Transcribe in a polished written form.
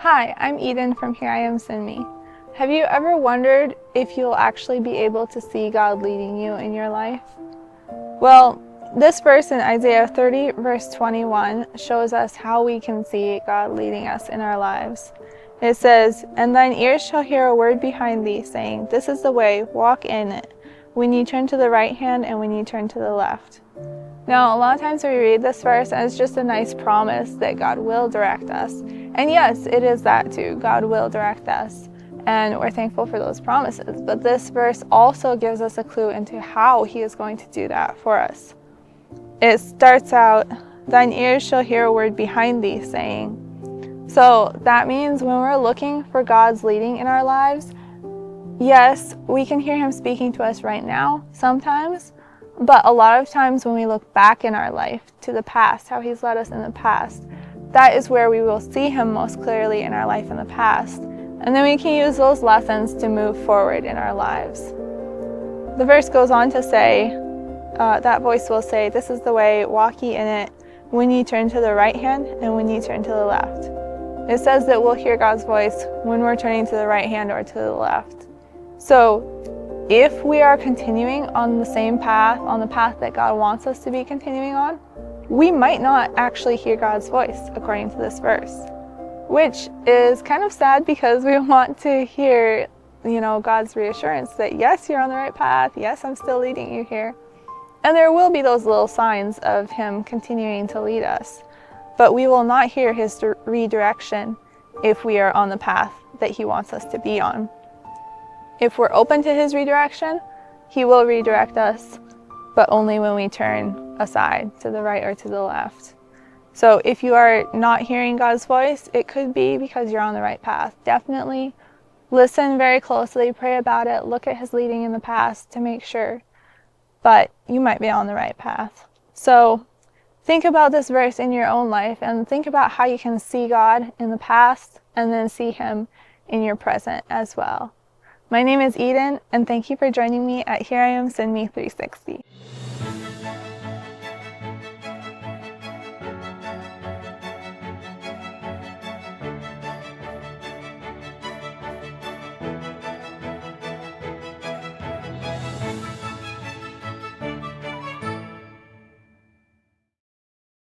Hi, I'm Eden from Here I Am Send Me. Have you ever wondered if you'll actually be able to see God leading you in your life? Well, this verse in Isaiah 30 verse 21 shows us how we can see God leading us in our lives. It says, "And thine ears shall hear a word behind thee, saying, This is the way, walk in it, when ye turn to the right hand and when ye turn to the left." Now, a lot of times we read this verse and it's just a nice promise that God will direct us. And yes, it is that too. God will direct us. And we're thankful for those promises. But this verse also gives us a clue into how He is going to do that for us. It starts out, "Thine ears shall hear a word behind thee, saying." So that means when we're looking for God's leading in our lives, yes, we can hear Him speaking to us right now sometimes. But a lot of times when we look back in our life to the past, how He's led us in the past, that is where we will see Him most clearly in our life in the past. And then we can use those lessons to move forward in our lives. The verse goes on to say, that voice will say, "This is the way, walk ye in it, when ye turn to the right hand and when ye turn to the left." It says that we'll hear God's voice when we're turning to the right hand or to the left. So if we are continuing on the same path, on the path that God wants us to be continuing on, we might not actually hear God's voice according to this verse, which is kind of sad because we want to hear, God's reassurance that yes, you're on the right path. Yes, I'm still leading you here. And there will be those little signs of Him continuing to lead us, but we will not hear His redirection if we are on the path that He wants us to be on. If we're open to His redirection, He will redirect us, but only when we turn aside to the right or to the left. So if you are not hearing God's voice, it could be because you're on the right path. Definitely listen very closely, pray about it, look at His leading in the past to make sure, but you might be on the right path. So think about this verse in your own life and think about how you can see God in the past and then see Him in your present as well. My name is Eden, and thank you for joining me at Here I Am Send Me 360.